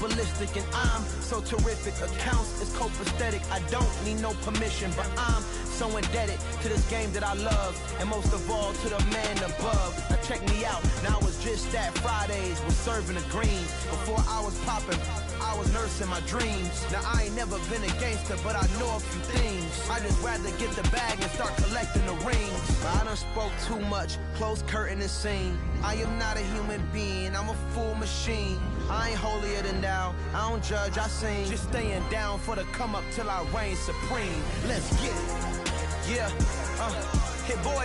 ballistic and I'm so terrific. Accounts is copacetic. I don't need no permission, but I'm so indebted to this game that I love, and most of all to the man above. Now check me out. Now it's just that Fridays was serving the greens. Before I was popping, I was nursing my dreams. Now I ain't never been a gangster, but I know a few things. I just rather get the bag and start collecting the rings. But I done spoke too much, close curtain and scene. I am not a human being, I'm a full machine. I ain't holier than thou, I don't judge, I sing. Just staying down for the come up till I reign supreme. Let's get it. Yeah, hit boy,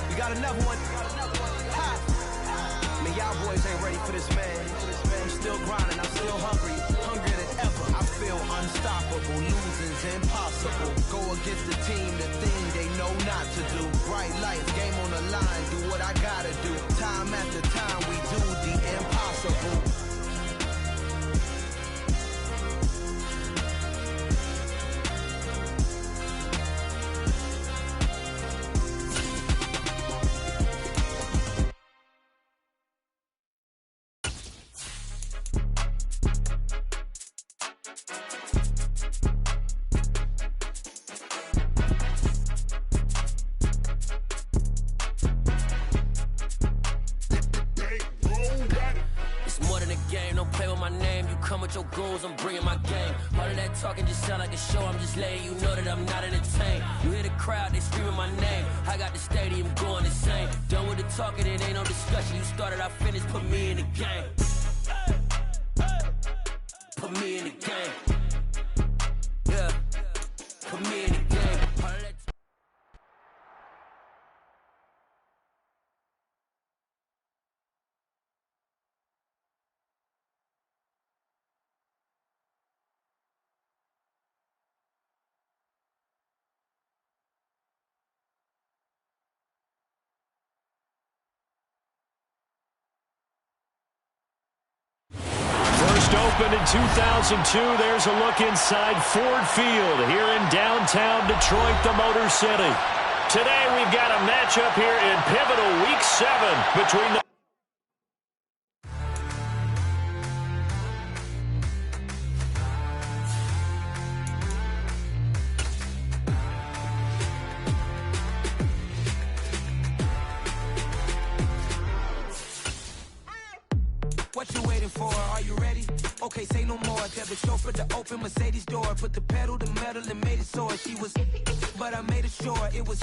we got another one. Ha! Man, y'all boys ain't ready for this, man. I'm still grinding, I'm still hungry, hungrier than ever. I feel unstoppable, losing's impossible. Go against the team, the thing they know not to do. Bright lights, game on the line, do what I gotta do. Time after time, we do the impossible. Your goals, I'm bringing my game. All of that talking just sound like a show. I'm just letting you know that I'm not entertained. You hear the crowd, they screaming my name. I got the stadium going insane. Done with the talking, it ain't no discussion. You started, I finished, put me in the game. Put me in the game. Yeah, put me in the game. All of that opened in 2002. There's a look inside Ford Field here in downtown Detroit, the Motor City. Today we've got a matchup here in pivotal Week 7 between the What you waiting for? Are you ready? Okay, say no more. Tell the chauffeur to open Mercedes door. Put the pedal to metal and made it soar. She was, but I made it sure it was.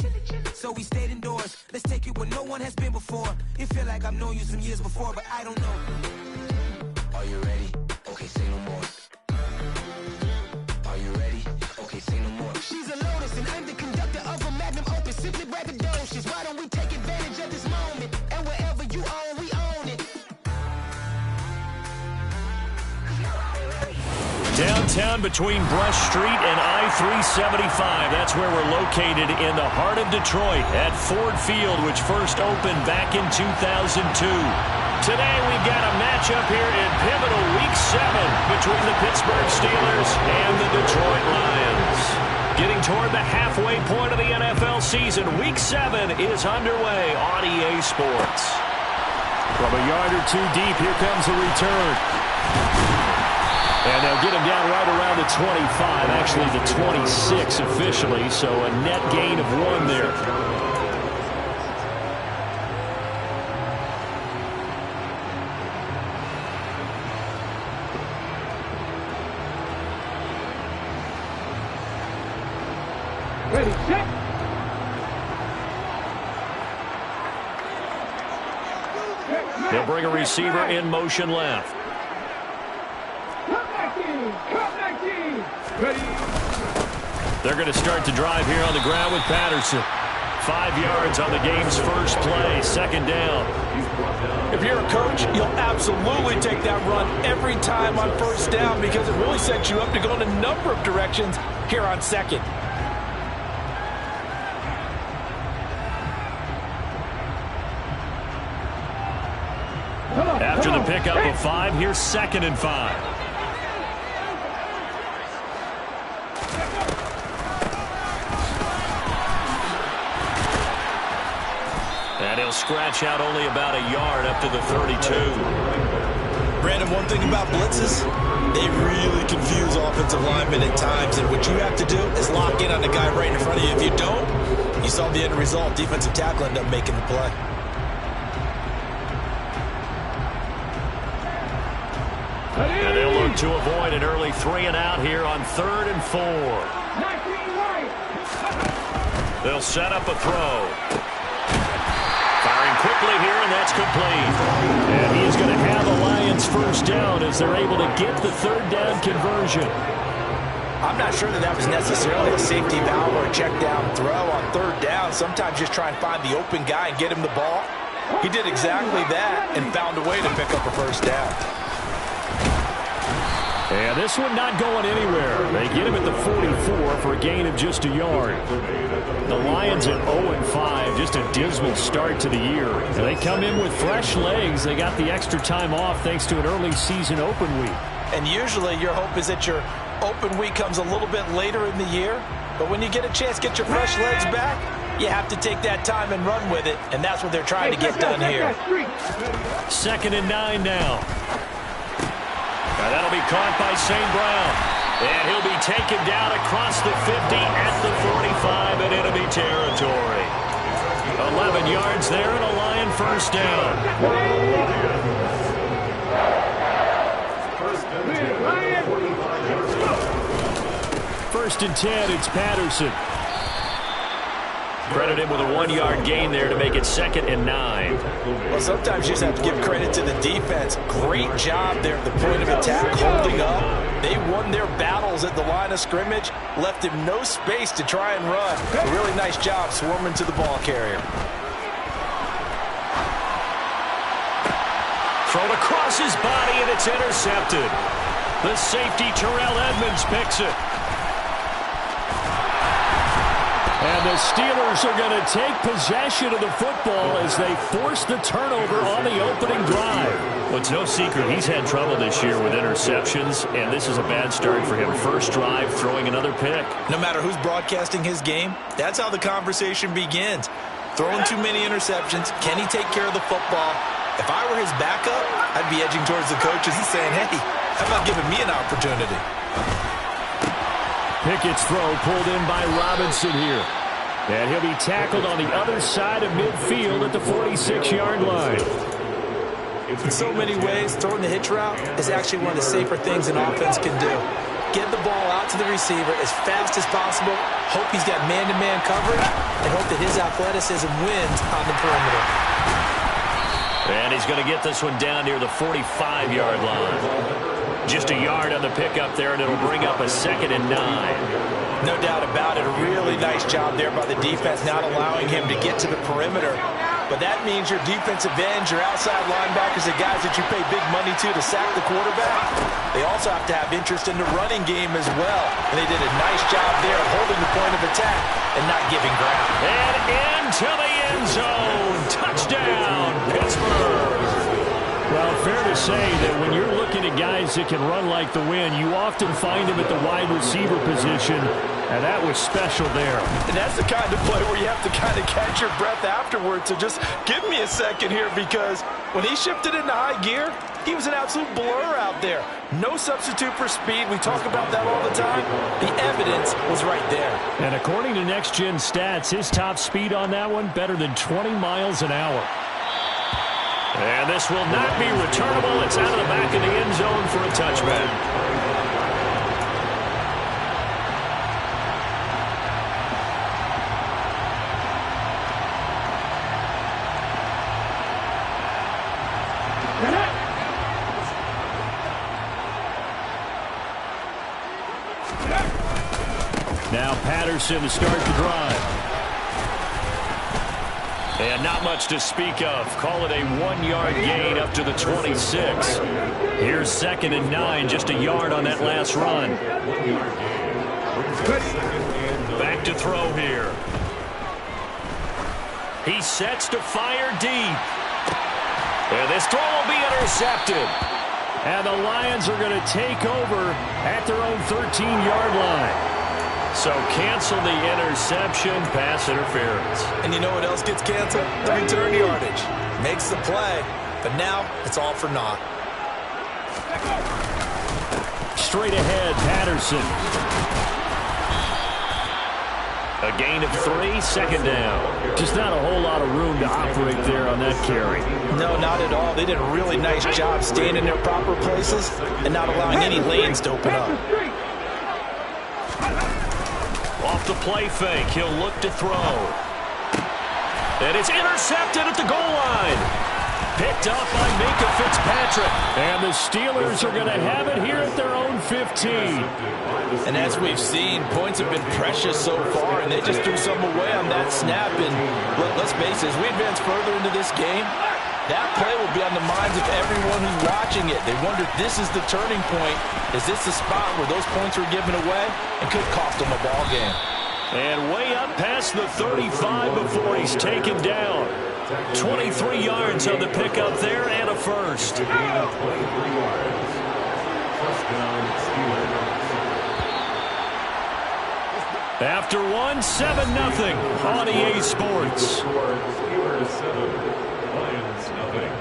So we stayed indoors. Let's take it where no one has been before. It feel like I've known you some years before, but I don't know. Are you ready? Okay, say no more. Are you ready? Okay, say no more. She's a Lotus and I'm the conductor of a Magnum Opus. Simply braggadocious. Why don't we take advantage of this moment? And wherever you own, we own it. downtown between Brush Street and I-375. That's where we're located in the heart of Detroit at Ford Field, which first opened back in 2002. Today we've got a matchup here in pivotal Week 7 between the Pittsburgh Steelers and the Detroit Lions. Getting toward the halfway point of the NFL season, Week 7 is underway on EA Sports. From a yard or two deep, here comes a return. And they'll get him down right around the 25, actually the 26 officially, so a net gain of 1 there. Ready, set. They'll bring a receiver in motion left. They're going to start the drive here on the ground with Patterson. 5 yards on the game's first play, second down. If you're a coach, you'll absolutely take that run every time on first down because it really sets you up to go in a number of directions here on second. After the pickup of 5, here's 2nd and 5. And he'll scratch out only about a yard up to the 32. Brandon, one thing about blitzes, they really confuse offensive linemen at times, and what you have to do is lock in on the guy right in front of you. If you don't, you saw the end result. Defensive tackle ended up making the play. And they'll look to avoid an early 3 and out here on 3rd and 4. They'll set up a throw. Firing quickly here, and that's complete. And he's going to have the Lions first down as they're able to get the 3rd down conversion. I'm not sure that was necessarily a safety valve or a check down throw on 3rd down. Sometimes just try and find the open guy and get him the ball. He did exactly that and found a way to pick up a first down. And this one not going anywhere. They get him at the 44 for a gain of just a yard. The Lions at 0-5, just a dismal start to the year. And they come in with fresh legs. They got the extra time off thanks to an early season open week. And usually your hope is that your open week comes a little bit later in the year. But when you get a chance to get your fresh legs back, you have to take that time and run with it. And that's what they're trying to get done here. 2nd and 9 now. And that'll be caught by St. Brown. And he'll be taken down across the 50 at the 45 in enemy territory. 11 yards there and a Lion first down. 1st and 10, it's Patterson. Credit him with a 1-yard gain there to make it 2nd and 9. Well, sometimes you just have to give credit to the defense. Great job there at the point of attack, holding up. They won their battles at the line of scrimmage, left him no space to try and run. A really nice job swarming to the ball carrier. Thrown across his body, and it's intercepted. The safety, Terrell Edmonds, picks it. And the Steelers are going to take possession of the football as they force the turnover on the opening drive. Well, it's no secret he's had trouble this year with interceptions, and this is a bad start for him. First drive, throwing another pick. No matter who's broadcasting his game, that's how the conversation begins. Throwing too many interceptions, can he take care of the football? If I were his backup, I'd be edging towards the coaches and saying, hey, how about giving me an opportunity? Pickett's throw pulled in by Robinson here. And he'll be tackled on the other side of midfield at the 46-yard line. In so many ways, throwing the hitch route is actually one of the safer things an offense can do. Get the ball out to the receiver as fast as possible, hope he's got man-to-man coverage, and hope that his athleticism wins on the perimeter. And he's going to get this one down near the 45-yard line. Just a yard on the pickup there, and it'll bring up a 2nd and 9. No doubt about it. A really nice job there by the defense, not allowing him to get to the perimeter. But that means your defensive ends, your outside linebackers, the guys that you pay big money to sack the quarterback, they also have to have interest in the running game as well. And they did a nice job there of holding the point of attack and not giving ground. And into the end zone. Touchdown, Pittsburgh. Well, fair to say that when you're looking at guys that can run like the wind, you often find them at the wide receiver position, and that was special there. And that's the kind of play where you have to kind of catch your breath afterwards. So just give me a second here, because when he shifted into high gear, he was an absolute blur out there. No substitute for speed. We talk about that all the time. The evidence was right there. And according to Next Gen Stats, his top speed on that one, better than 20 miles an hour. And this will not be returnable. It's out of the back of the end zone for a touchback. Now Patterson to start the drive. And not much to speak of. Call it a 1-yard gain up to the 26. Here's 2nd and 9, just a yard on that last run. Back to throw here. He sets to fire deep. And this throw will be intercepted. And the Lions are going to take over at their own 13-yard line. So cancel the interception, pass interference. And you know what else gets canceled? The return yardage. Makes the play, but now it's all for naught. Straight ahead, Patterson. A gain of 3, second down. Just not a whole lot of room to operate there on that carry. No, not at all. They did a really nice job staying in their proper places and not allowing any lanes to open up. Off the play fake, he'll look to throw. And it's intercepted at the goal line. Picked up by Minka Fitzpatrick. And the Steelers are going to have it here at their own 15. And as we've seen, points have been precious so far, and they just threw some away on that snap. And let's face it, as we advance further into this game, that play will be on the minds of everyone who's watching it. They wonder if this is the turning point. Is this the spot where those points were given away and could cost them a ball game? And way up past the 35 before he's taken down. 23 yards on the pickup there and a first. After one, 7-0 on EA Sports. Steelers 7, Lions nothing.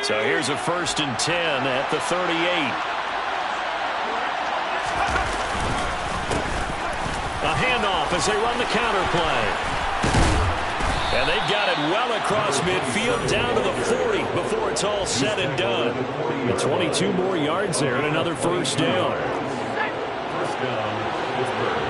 So here's a 1st and 10 at the 38. A handoff as they run the counter play. And they've got it well across midfield down to the 40 before it's all said and done. And 22 more yards there and another first down. First down, Pittsburgh.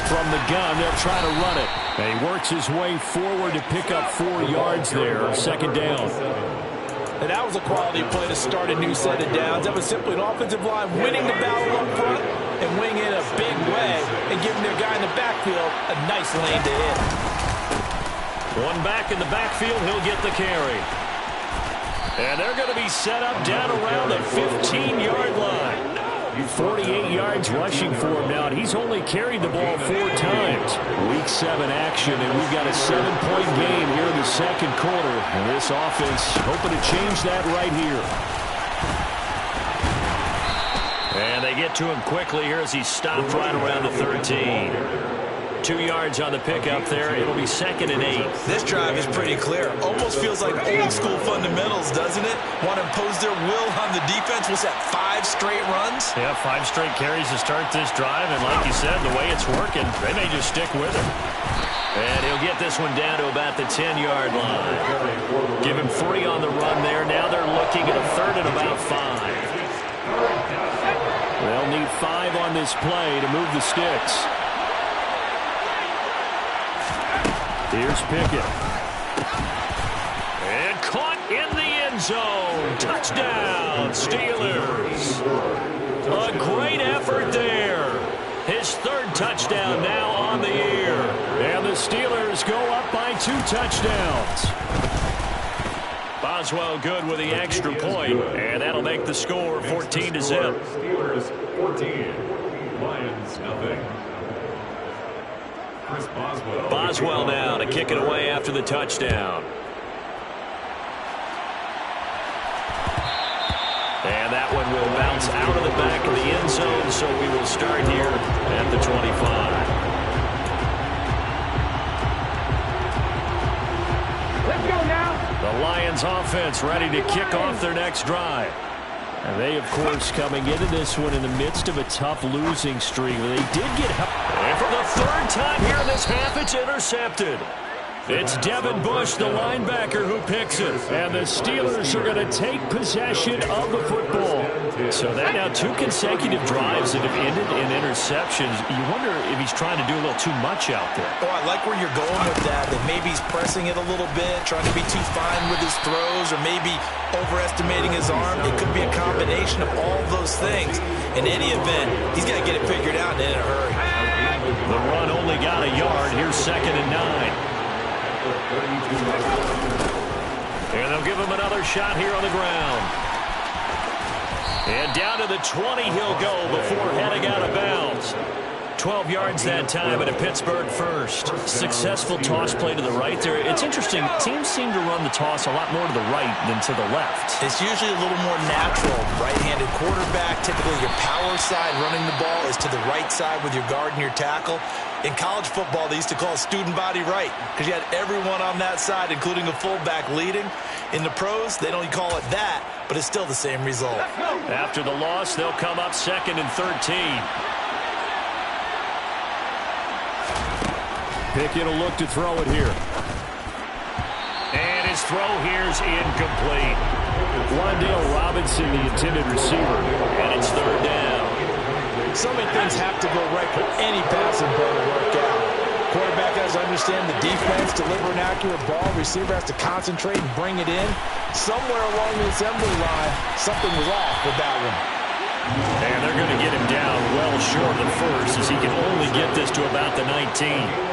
From the gun, they'll try to run it. And he works his way forward to pick up 4 yards there. Second down. And that was a quality play to start a new set of downs. That was simply an offensive line winning the battle up front and winning it a big way and giving their guy in the backfield a nice lane to hit. One back in the backfield, he'll get the carry. And they're going to be set up down around the 15-yard line. 48 yards rushing for him now, and he's only carried the ball 4 times. Week 7 action, and we've got a 7-point game here in the second quarter. And this offense hoping to change that right here. And they get to him quickly here as he stopped right around the 13. 2 yards on the pickup there. It'll be 2nd and 8. This drive is pretty clear. Almost feels like old school fundamentals, doesn't it? Want to impose their will on the defense. Was that 5 straight runs? Yeah, 5 straight carries to start this drive. And like you said, the way it's working, they may just stick with it. And he'll get this one down to about the 10-yard line. Give him 3 on the run there. Now they're looking at a 3rd and about 5. They'll need 5 on this play to move the sticks. Here's Pickett. And caught in the end zone. Touchdown, Steelers. A great effort there. His 3rd touchdown now on the year. And the Steelers go up by 2 touchdowns. Boswell good with the extra point. And that'll make the score 14-0. Steelers 14, Lions nothing. Boswell now to kick it away after the touchdown. And that one will bounce out of the back of the end zone, so we will start here at the 25. Let's go now. The Lions offense ready to kick off their next drive. And they, of course, coming into this one in the midst of a tough losing streak. They did get help. And for the 3rd time here in this half, it's intercepted. It's Devin Bush, the linebacker, who picks it. And the Steelers are going to take possession of the football. So that now 2 consecutive drives that have ended in interceptions. You wonder if he's trying to do a little too much out there. Oh, I like where you're going with that. That maybe he's pressing it a little bit, trying to be too fine with his throws, or maybe overestimating his arm. It could be a combination of all those things. In any event, he's got to get it figured out and in a hurry. The run only got a yard. Here's 2nd and 9. And they'll give him another shot here on the ground. And down to the 20 he'll go before heading out of bounds. 12 yards that time, and a Pittsburgh first. Successful toss play to the right there. It's interesting. Teams seem to run the toss a lot more to the right than to the left. It's usually a little more natural. Right-handed quarterback, typically your power side running the ball is to the right side with your guard and your tackle. In college football, they used to call student body right because you had everyone on that side, including a fullback leading. In the pros, they don't call it that, but it's still the same result. After the loss, they'll come up 2nd and 13. Pickett will look to throw it here. And his throw here's incomplete. Wandale Robinson, the intended receiver, and it's 3rd down. So many things have to go right for any passing play to work out. Quarterback has to understand the defense, deliver an accurate ball. Receiver has to concentrate and bring it in. Somewhere along the assembly line, something was off with that one. And they're going to get him down well short of the first as he can only get this to about the 19.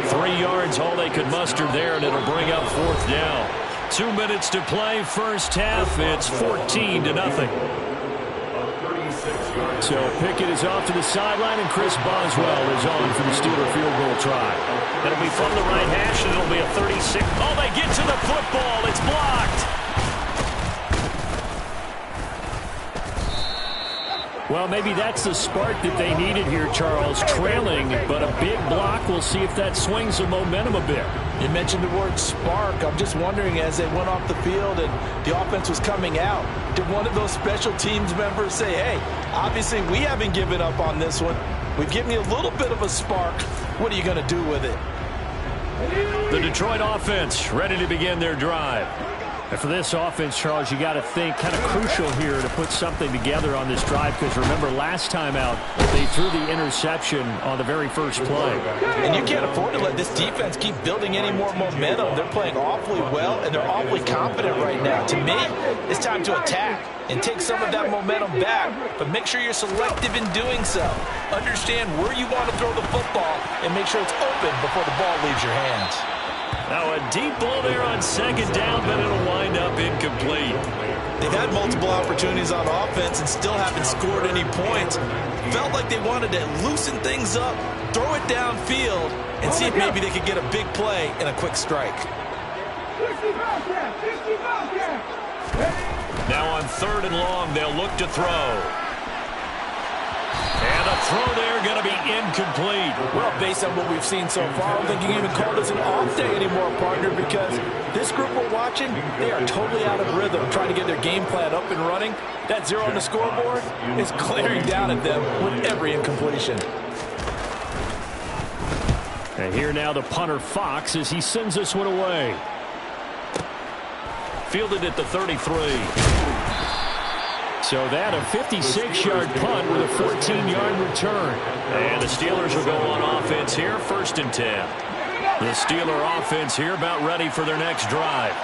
3 yards, all they could muster there, and it'll bring up 4th down. 2 minutes to play, first half. It's 14-0. So Pickett is off to the sideline, and Chris Boswell is on for the Steeler field goal try. It'll be from the right hash, and it'll be a 36. Oh, they get to the football. It's blocked. Well, maybe that's the spark that they needed here, Charles. Trailing, but a big block. We'll see if that swings the momentum a bit. You mentioned the word spark. I'm just wondering, as they went off the field and the offense was coming out, did one of those special teams members say, hey, obviously we haven't given up on this one. We've given you a little bit of a spark. What are you going to do with it? The Detroit offense ready to begin their drive. And for this offense, Charles, you got to think kind of crucial here to put something together on this drive, because remember last time out they threw the interception on the very first play. And you can't afford to let this defense keep building any more momentum. They're playing awfully well, and they're awfully confident right now. To me, it's time to attack and take some of that momentum back, but make sure you're selective in doing so. Understand where you want to throw the football and make sure it's open before the ball leaves your hands. Now a deep ball there on 2nd down, but it'll wind up incomplete. They've had multiple opportunities on offense and still haven't scored any points. Felt like they wanted to loosen things up, throw it downfield, and see if maybe they could get a big play and a quick strike. Now on 3rd and long, they'll look to throw. And a throw there going to be incomplete. Well, based on what we've seen so far, I don't think you can even call this an off day anymore, partner, because this group we're watching, they are totally out of rhythm, trying to get their game plan up and running. That 0 on the scoreboard is glaring down at them with every incompletion. And here now the punter Fox as he sends this one away. Fielded at the 33. So that a 56-yard punt with a 14-yard return. And the Steelers will go on offense here, 1st and 10. The Steeler offense here about ready for their next drive.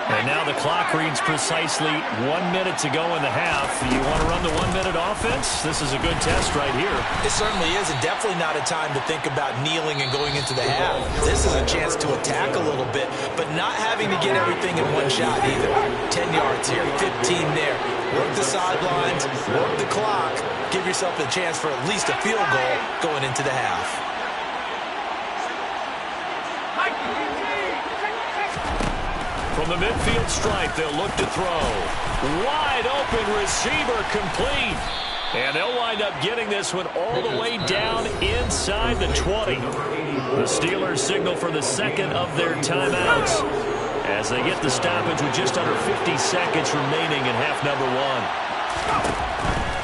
And now the clock reads precisely 1 minute to go in the half. You want to run the 1 minute offense? This is a good test right here. It certainly is, and definitely not a time to think about kneeling and going into the half. This is a chance to attack a little bit, but not having to get everything in one shot either. 10 yards here, 15 there. Work the sidelines, work the clock, give yourself a chance for at least a field goal going into the half. From the midfield stripe, they'll look to throw. Wide open receiver complete. And they'll wind up getting this one all the way down inside the 20. The Steelers signal for the 2nd of their timeouts as they get the stoppage with just under 50 seconds remaining in half number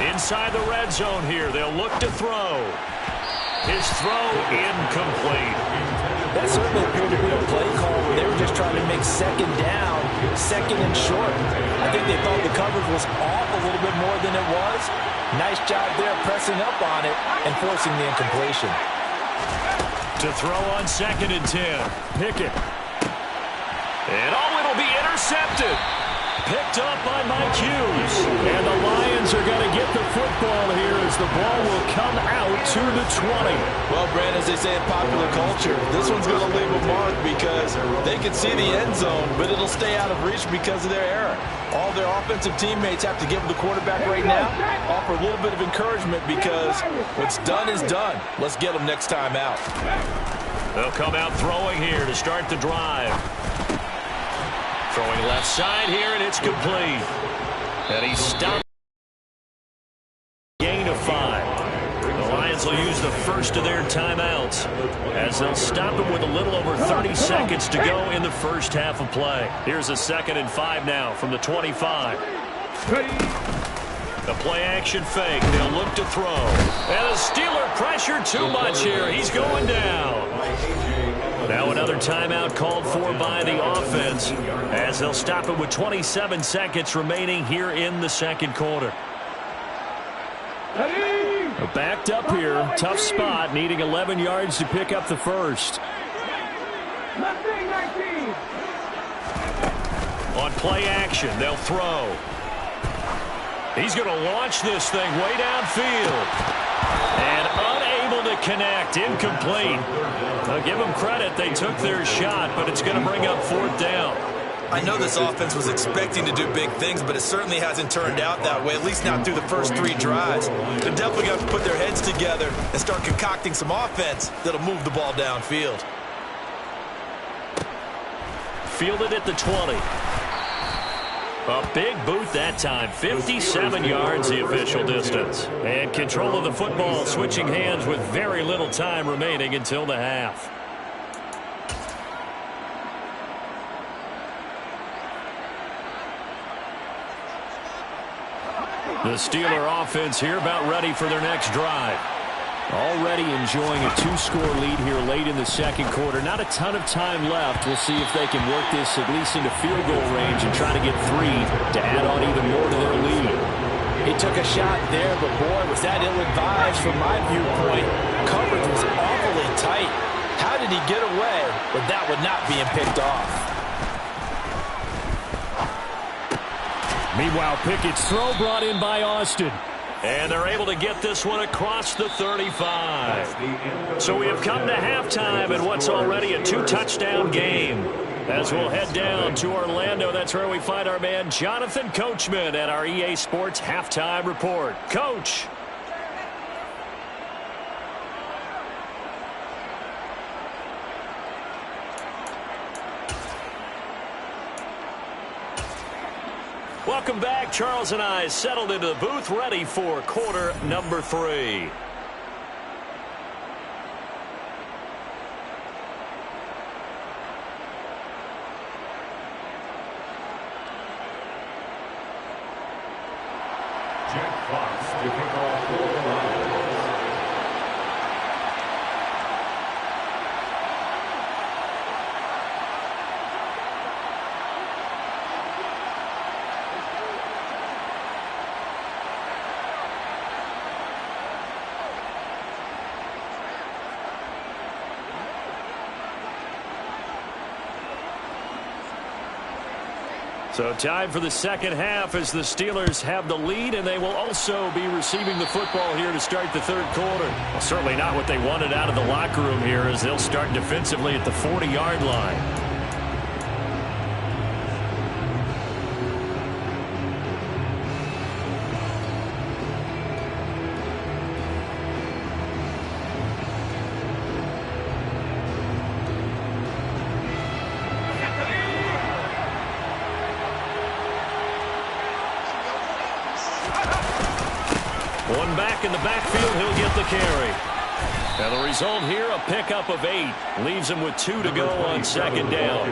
1. Inside the red zone here, they'll look to throw. His throw incomplete. That certainly appeared to be a play call where they were just trying to make 2nd down, 2nd and short. I think they thought the coverage was off a little bit more than it was. Nice job there pressing up on it and forcing the incompletion. To throw on 2nd and 10. Pickett. And it'll be intercepted. Picked up by Mike Hughes. And the Lions Lions are going to get the football here as the ball will come out to the 20. Well, Brand, as they say in popular culture, this one's going to leave a mark because they can see the end zone, but it'll stay out of reach because of their error. All their offensive teammates have to give the quarterback right now, offer a little bit of encouragement because what's done is done. Let's get them next time out. They'll come out throwing here to start the drive. Throwing left side here, and it's complete. And he stopped. Gain of 5. The Lions will use the first of their timeouts as they'll stop him with a little over 30 seconds to go in the first half of play. Here's a 2nd and 5 now from the 25. The play action fake. They'll look to throw. And the Steeler pressure too much here. He's going down. Now another timeout called for by the offense as they'll stop it with 27 seconds remaining here in the second quarter. Backed up here. Tough spot. Needing 11 yards to pick up the first. On play action, they'll throw. He's going to launch this thing way downfield. And unable to connect. Incomplete. I'll give them credit. They took their shot, but it's going to bring up 4th down. I know this offense was expecting to do big things, but it certainly hasn't turned out that way, at least not through the first 3 drives. They're definitely going to put their heads together and start concocting some offense that'll move the ball downfield. Fielded at the 20. A big boot that time. 57 yards the official distance. And control of the football switching hands with very little time remaining until the half. The Steeler offense here about ready for their next drive. Already enjoying a 2-score lead here late in the second quarter. Not a ton of time left. We'll see if they can work this at least into field goal range and try to get 3 to add on even more to their lead. He took a shot there, but boy, was that ill-advised from my viewpoint. Coverage was awfully tight. How did he get away with that one not being picked off? Meanwhile, Pickett's throw brought in by Austin. And they're able to get this one across the 35. So we have come to halftime in what's already a 2-touchdown game. As we'll head down to Orlando, that's where we find our man Jonathan Coachman at our EA Sports Halftime Report. Coach. Welcome back. Charles and I settled into the booth, ready for quarter number 3. Jack Fox to kick off for the Lions. So time for the second half as the Steelers have the lead, and they will also be receiving the football here to start the third quarter. Well, certainly not what they wanted out of the locker room here as they'll start defensively at the 40-yard line. One back in the backfield, he'll get the carry. And the result here, a pickup of 8. Leaves him with 2 to go on second down.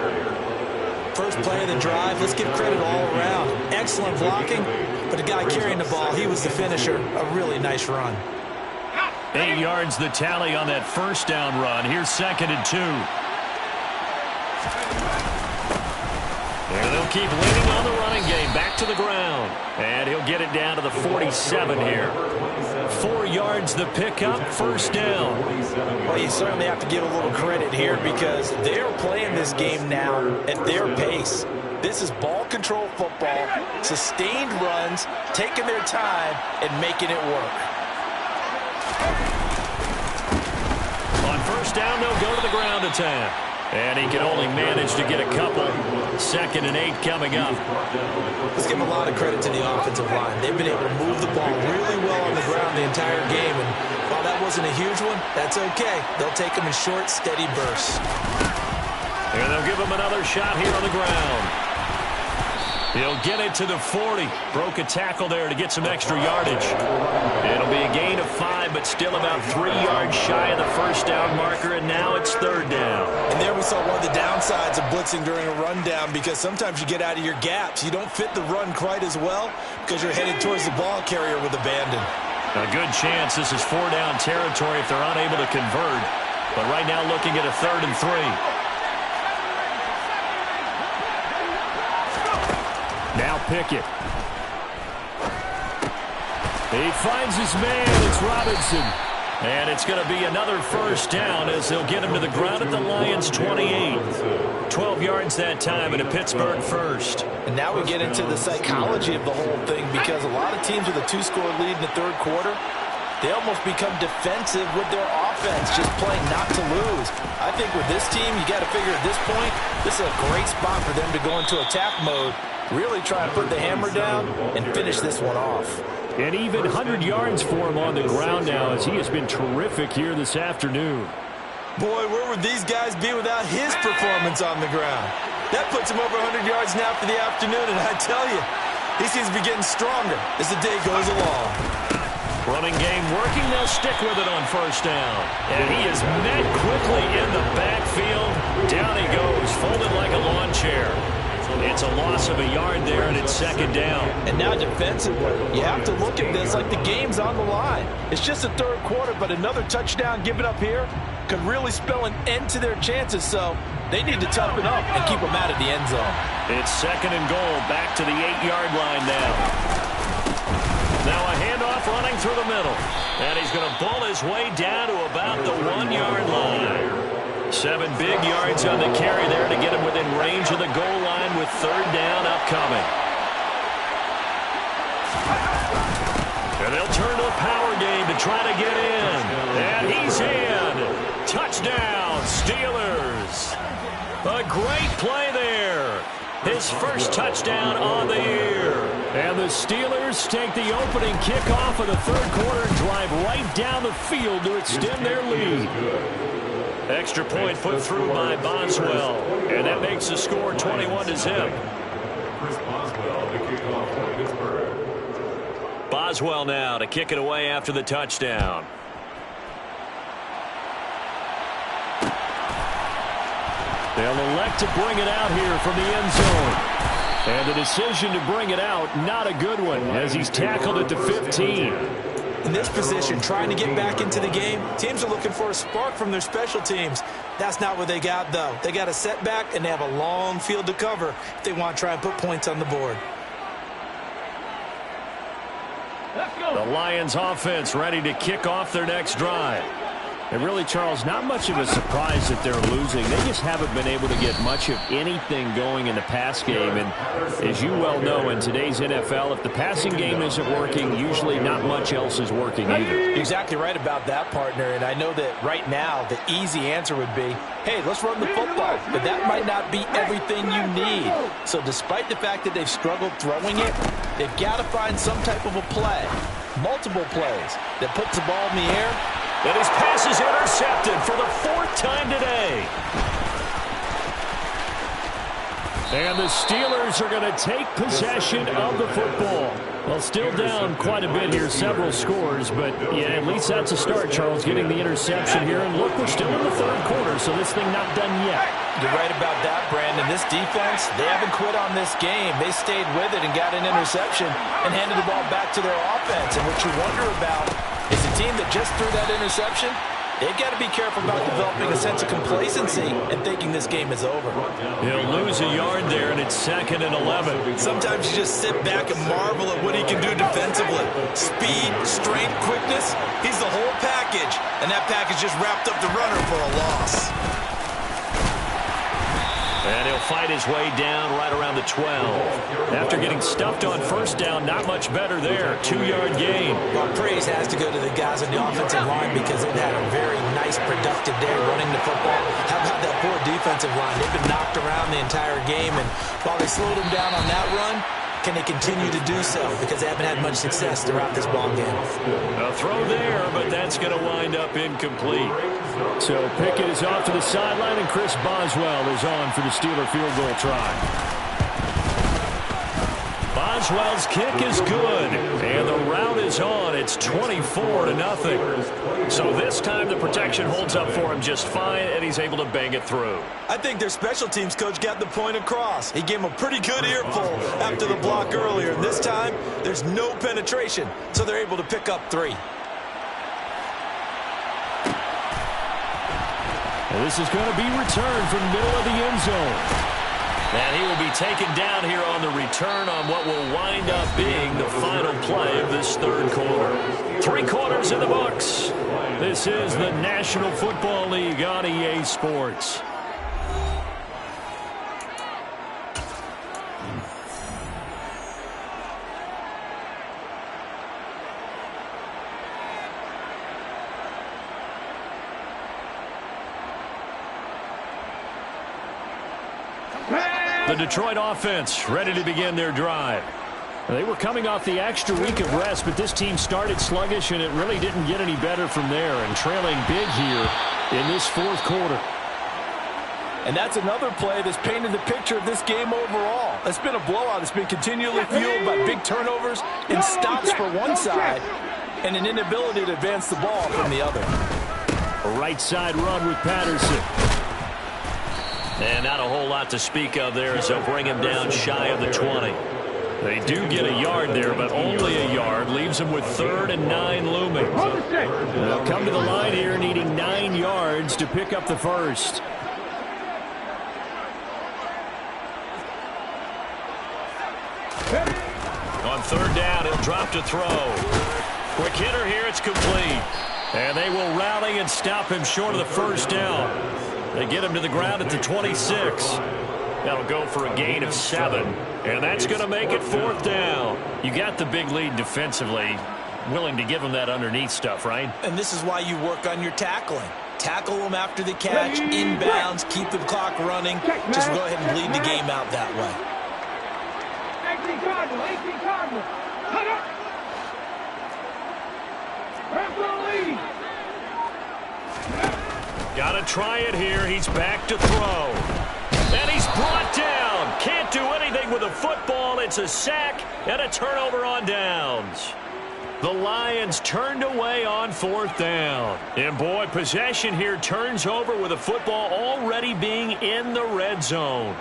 First play of the drive, let's give credit all around. Excellent blocking, but the guy carrying the ball, he was the finisher. A really nice run. 8 yards the tally on that first down run. Here's 2nd and 2. And they'll They'll keep leaning on the running game. Back to the ground. And he'll get it down to the 47 here. 4 yards the pickup, first down. Well, you certainly have to give a little credit here because they're playing this game now at their pace. This is ball control football, sustained runs, taking their time, and making it work. On first down, they'll go to the ground attack. And he can only manage to get a couple. 2nd and 8 coming up. Let's give a lot of credit to the offensive line. They've been able to move the ball really well on the ground the entire game. And while that wasn't a huge one, that's okay. They'll take them in short, steady bursts. And they'll give him another shot here on the ground. He'll get it to the 40. Broke a tackle there to get some extra yardage. It'll be a gain of 5, but still about 3 yards shy of the first down marker, and now it's 3rd down. And there we saw one of the downsides of blitzing during a rundown because sometimes you get out of your gaps. You don't fit the run quite as well because you're headed towards the ball carrier with abandon. A good chance this is 4-down territory if they're unable to convert. But right now looking at a 3rd and 3. Now Pickett. He finds his man. It's Robinson. And it's going to be another first down as they'll get him to the ground at the Lions' 28. 12 yards that time and a Pittsburgh first. And now we get into the psychology of the whole thing because a lot of teams with a 2-score lead in the 3rd quarter, they almost become defensive with their offense, just playing not to lose. I think with this team, you got to figure at this point, this is a great spot for them to go into attack mode, really try and put the hammer down and finish this one off. And even 100 yards for him on the ground now as he has been terrific here this afternoon. Boy, where would these guys be without his performance on the ground? That puts him over 100 yards now for the afternoon, and I tell you, he seems to be getting stronger as the day goes along. Running game working. They'll stick with it on first down. And he is met quickly in the backfield. Down he goes, folded like a lawn chair. It's a loss of a yard there, and it's 2nd down. And now defensively, you have to look at this like the game's on the line. It's just the 3rd quarter, but another touchdown given up here could really spell an end to their chances. So they need to toughen up and keep them out of the end zone. It's 2nd and goal, back to the 8-yard line now. Now a handoff running through the middle. And he's going to bull his way down to about the 1-yard line. 7 big yards on the carry there to get him within range of the goal line with 3rd down upcoming. And they'll turn to a power game to try to get in. And he's in. Touchdown, Steelers. A great play there. His first touchdown on the year. And the Steelers take the opening kickoff of the 3rd quarter and drive right down the field to extend their lead. Extra point put through by Boswell. And that makes the score 21-0. Boswell now to kick it away after the touchdown. They'll elect to bring it out here from the end zone. And the decision to bring it out, not a good one, as he's tackled at the 15. In this position, trying to get back into the game, teams are looking for a spark from their special teams. That's not what they got, though. They got a setback, and they have a long field to cover if they want to try and put points on the board. The Lions offense ready to kick off their next drive. And really, Charles, not much of a surprise that they're losing. They just haven't been able to get much of anything going in the pass game. And as you well know, in today's NFL, if the passing game isn't working, usually not much else is working either. You're exactly right about that, partner. And I know that right now the easy answer would be, hey, let's run the football. But that might not be everything you need. So despite the fact that they've struggled throwing it, they've got to find some type of a play, multiple plays, that puts the ball in the air. And his pass is intercepted for the 4th time today. And the Steelers are going to take possession of the football. Well, still down quite a bit here, several scores, but yeah, at least that's a start, Charles, getting the interception here. And look, we're still in the 3rd quarter, so this thing not done yet. You're right about that, Brandon. This defense, they haven't quit on this game. They stayed with it and got an interception and handed the ball back to their offense. And what you wonder about is the team that just threw that interception, They've got to be careful about developing a sense of complacency and thinking this game is over. He'll lose a yard there, and it's 2nd and 11. Sometimes you just sit back and marvel at what he can do defensively. Speed, strength, quickness, he's the whole package. And that package just wrapped up the runner for a loss. And he'll fight his way down right around the 12. After getting stuffed on first down, not much better there. 2-yard gain. Well, praise has to go to the guys on the offensive line because they've had a very nice, productive day running the football. How about that poor defensive line? They've been knocked around the entire game, and while they slowed them down on that run, can they continue to do so? Because they haven't had much success throughout this ball game. A throw there, but that's going to wind up incomplete. So Pickett is off to the sideline, and Chris Boswell is on for the Steeler field goal try. Boswell's kick is good, and the route is on. It's 24-0. So this time the protection holds up for him just fine, and he's able to bang it through. I think their special teams coach got the point across. He gave him a pretty good earful after the block earlier. And this time, there's no penetration, so they're able to pick up 3. And this is going to be returned from the middle of the end zone. And he will be taken down here on the return on what will wind up being the final play of this third quarter. 3 quarters in the books. This is the National Football League on EA Sports. The Detroit offense ready to begin their drive. They were coming off the extra week of rest, but this team started sluggish, and it really didn't get any better from there, and trailing big here in this fourth quarter. And that's another play that's painted the picture of this game overall. It's been a blowout. It's been continually fueled by big turnovers and stops for one side and an inability to advance the ball from the other. A right side run with Patterson. And not a whole lot to speak of there as they'll bring him down shy of the 20. They do get a yard there, but only a yard. Leaves them with 3rd and 9 looming. They'll come to the line here needing 9 yards to pick up the first. On 3rd down, he'll drop to throw. Quick hitter here, it's complete. And they will rally and stop him short of the first down. They get him to the ground at the 26. That'll go for a gain of 7. And that's going to make it 4th down. You got the big lead defensively. Willing to give him that underneath stuff, right? And this is why you work on your tackling. Tackle them after the catch, inbounds, keep the clock running. Just go ahead and bleed the game out that way. 18 Cardinal, 18 Cardinal. Cut up. Lead. Got to try it here. He's back to throw. And he's brought down. Can't do anything with the football. It's a sack and a turnover on downs. The Lions turned away on 4th down. And boy, possession here turns over with the football already being in the red zone.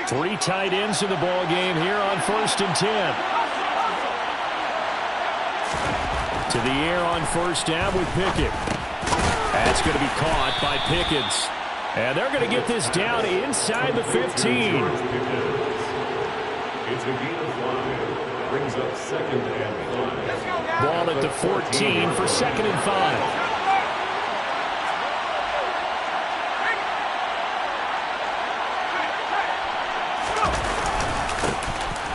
Three tight ends in the ball game here on 1st and 10. To the air on 1st down with Pickett. That's going to be caught by Pickens. And they're going to get this down inside the 15. It's a gain of 5. Brings up 2nd and 5. Ball at the 14 for 2nd and 5.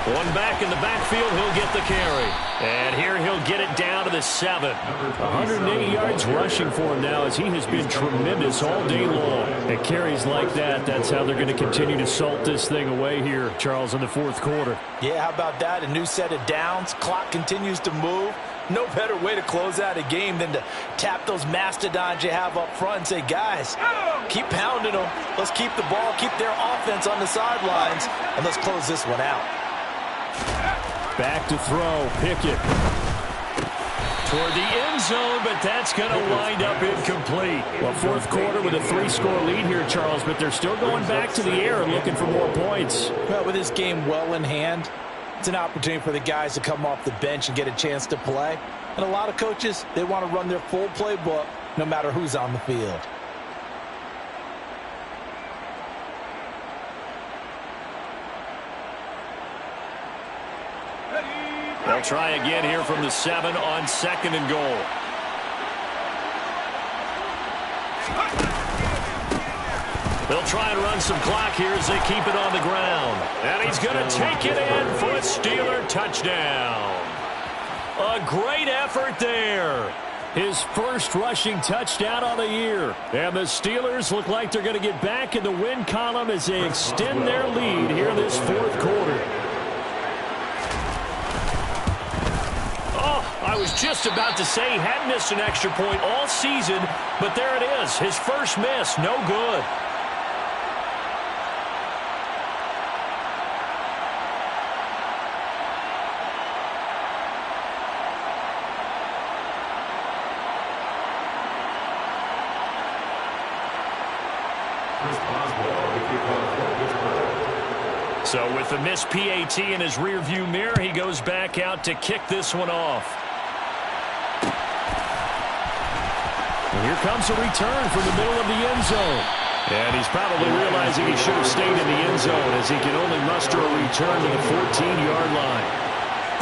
One back in the backfield, he'll get the carry. And here he'll get it down to the 7. 180 yards rushing for him now as he has been tremendous all day long. And carries like that, that's how they're going to continue to salt this thing away here, Charles, in the 4th quarter. Yeah, how about that? A new set of downs. Clock continues to move. No better way to close out a game than to tap those mastodons you have up front and say, guys, keep pounding them. Let's keep the ball, keep their offense on the sidelines, and let's close this one out. Back to throw, Pickett. Toward the end zone, but that's going to wind up incomplete. Well, 4th quarter with a 3-score lead here, Charles, but they're still going back to the air and looking for more points. Well, with this game well in hand, It's an opportunity for the guys to come off the bench and get a chance to play. And a lot of coaches, they want to run their full playbook no matter who's on the field. They'll try again here from the 7 on 2nd and goal. They'll try and run some clock here as they keep it on the ground. And he's going to take it in for a Steeler touchdown. A great effort there. His first rushing touchdown on the year. And the Steelers look like they're going to get back in the win column as they extend their lead here this 4th quarter. I was just about to say he hadn't missed an extra point all season, but there it is. His first miss, no good. So with the missed PAT in his rearview mirror, he goes back out to kick this one off. And here comes a return from the middle of the end zone. And he's probably realizing he should have stayed in the end zone as he can only muster a return to the 14-yard line.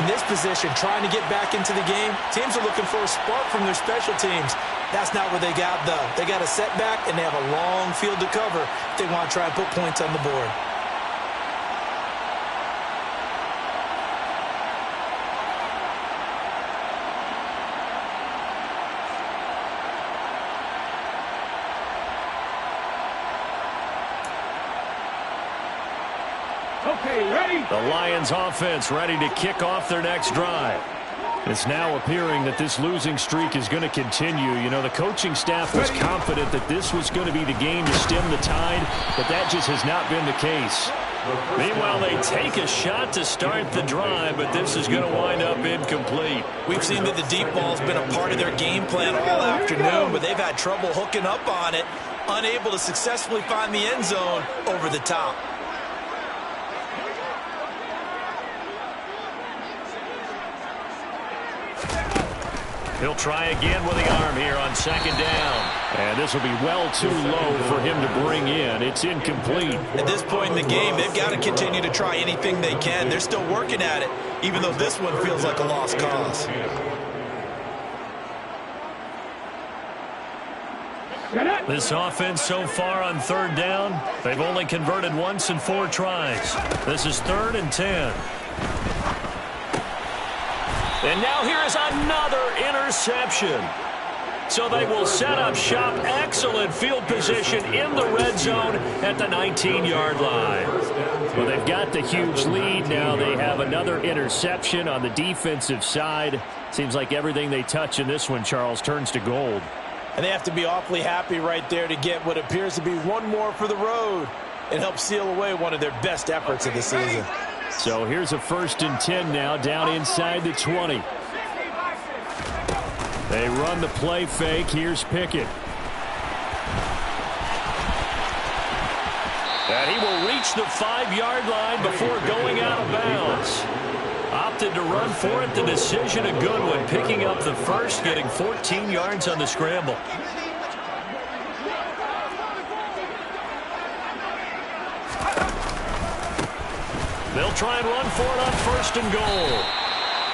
In this position, trying to get back into the game, teams are looking for a spark from their special teams. That's not what they got, though. They got a setback, and they have a long field to cover if they want to try and put points on the board. Okay, ready? The Lions offense ready to kick off their next drive. It's now appearing that this losing streak is going to continue. You know, the coaching staff was confident that this was going to be the game to stem the tide, but that just has not been the case. Meanwhile, they take a shot to start the drive, but this is going to wind up incomplete. We've seen that the deep ball's been a part of their game plan all afternoon, but they've had trouble hooking up on it, unable to successfully find the end zone over the top. He'll try again with the arm here on 2nd down. And this will be well too low for him to bring in. It's incomplete. At this point in the game, they've got to continue to try anything they can. They're still working at it, even though this one feels like a lost cause. This offense so far on 3rd down, they've only converted once in 4 tries. This is 3rd and 10. And now here is another interception. So they will set up shop. Excellent field position in the red zone at the 19-yard line. Well, they've got the huge lead. Now they have another interception on the defensive side. Seems like everything they touch in this one, Charles, turns to gold. And they have to be awfully happy right there to get what appears to be one more for the road. It helps seal away one of their best efforts of the season. So here's a 1st and 10 now, down inside the 20. They run the play fake. Here's Pickett. And he will reach the 5-yard line before going out of bounds. Opted to run for it. The decision a good one, picking up the first, getting 14 yards on the scramble. They'll try and run for it on 1st and goal.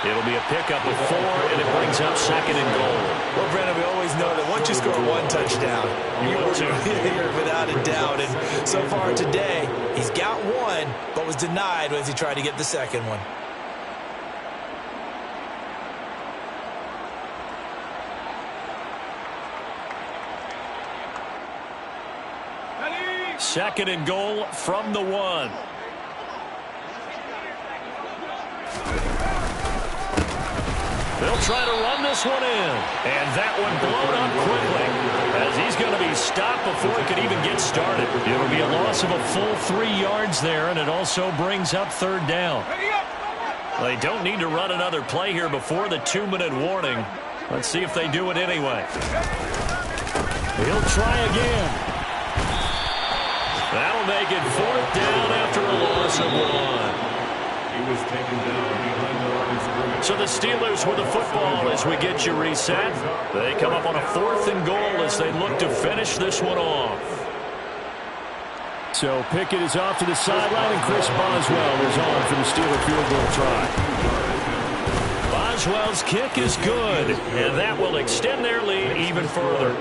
It'll be a pickup of 4, and it brings up 2nd and goal. Well, Brandon, we always know that once you score one touchdown, you're without a doubt. And so far today, he's got one, but was denied as he tried to get the second one. Ready? 2nd and goal from the 1. They'll try to run this one in. And that one blown up quickly as he's going to be stopped before it could even get started. It'll be a loss of a full 3 yards there, and it also brings up 3rd down. They don't need to run another play here before the 2-minute warning. Let's see if they do it anyway. He'll try again. That'll make it 4th down after a loss of 1. He was taken down behind the line of scrimmage. So the Steelers with the football as we get you reset. They come up on a 4th and goal as they look to finish this one off. So Pickett is off to the sideline, and Chris Boswell is on for the Steeler field goal try. Boswell's kick is good, and that will extend their lead even further.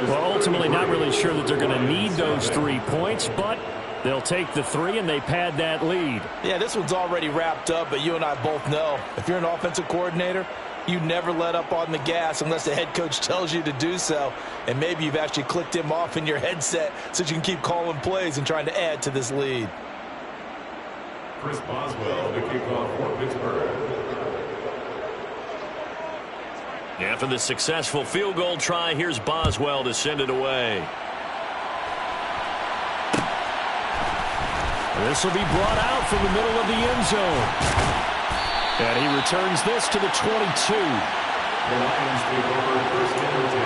Well, ultimately not really sure that they're going to need those 3 points, but they'll take the 3, and they pad that lead. Yeah, this one's already wrapped up, but you and I both know if you're an offensive coordinator, you never let up on the gas unless the head coach tells you to do so. And maybe you've actually clicked him off in your headset so you can keep calling plays and trying to add to this lead. Chris Boswell, the kickoff for Pittsburgh. After the successful field goal try, here's Boswell to send it away. This will be brought out from the middle of the end zone. And he returns this to the 22. The Lions take over first and 10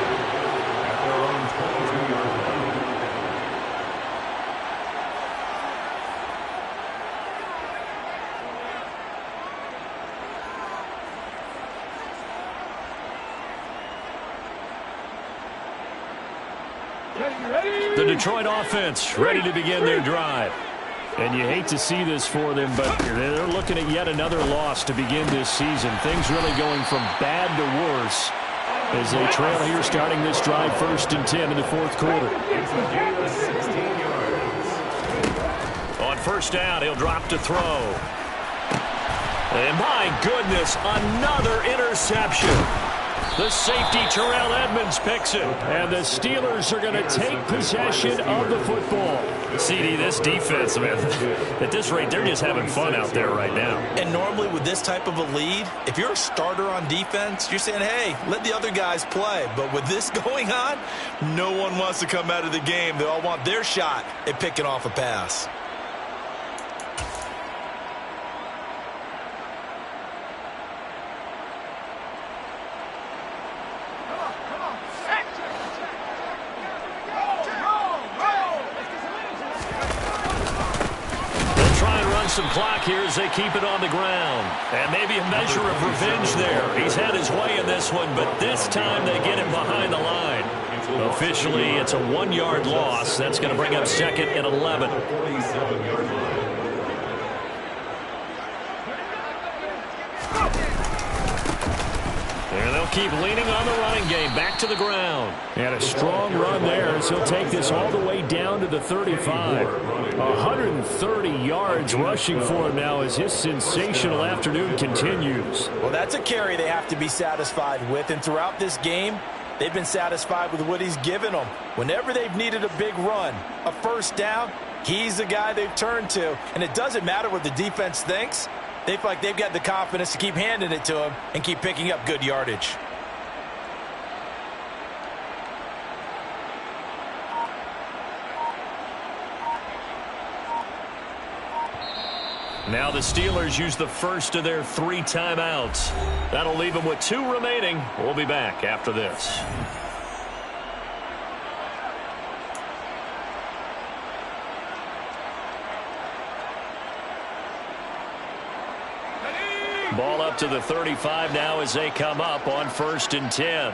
at their own 22-yard line. The Detroit offense ready to begin their drive. And you hate to see this for them, but they're looking at yet another loss to begin this season. Things really going from bad to worse as they trail here starting this drive 1st and 10 in the 4th quarter. It's a gain of 16 yards. On 1st down, he'll drop to throw. And my goodness, another interception. The safety, Terrell Edmonds, picks it. And the Steelers are going to take possession of the football. CD, this defense, man, at this rate, they're just having fun out there right now. And normally with this type of a lead, if you're a starter on defense, you're saying, hey, let the other guys play. But with this going on, no one wants to come out of the game. They all want their shot at picking off a pass. Some clock here as they keep it on the ground. And maybe a measure of revenge there. He's had his way in this one, but this time they get him behind the line. Officially, it's a 1-yard loss. That's going to bring up 2nd and 11. 47-yard line. And they'll keep leaning on the running game. Back to the ground. And a strong run there as he'll take this all the way down to the 35. 130 yards rushing for him now as his sensational afternoon continues. Well, that's a carry they have to be satisfied with. And throughout this game, they've been satisfied with what he's given them. Whenever they've needed a big run, a 1st down, he's the guy they've turned to. And it doesn't matter what the defense thinks. They feel like they've got the confidence to keep handing it to him and keep picking up good yardage. Now the Steelers use the first of their 3 timeouts. That'll leave them with 2 remaining. We'll be back after this. Ball up to the 35 now as they come up on 1st and 10.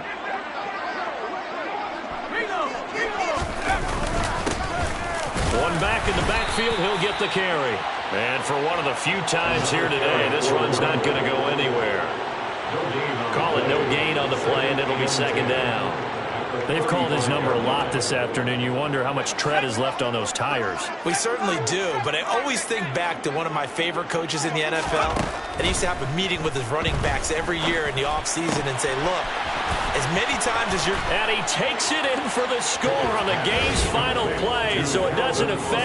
One back in the backfield, he'll get the carry. And for one of the few times here today, this run's not going to go anywhere. Call it no gain on the play, and it'll be 2nd down. They've called his number a lot this afternoon. You wonder how much tread is left on those tires. We certainly do, but I always think back to one of my favorite coaches in the NFL. And he used to have a meeting with his running backs every year in the offseason and say, look, as many times as you're... And he takes it in for the score on the game's final play, so it doesn't affect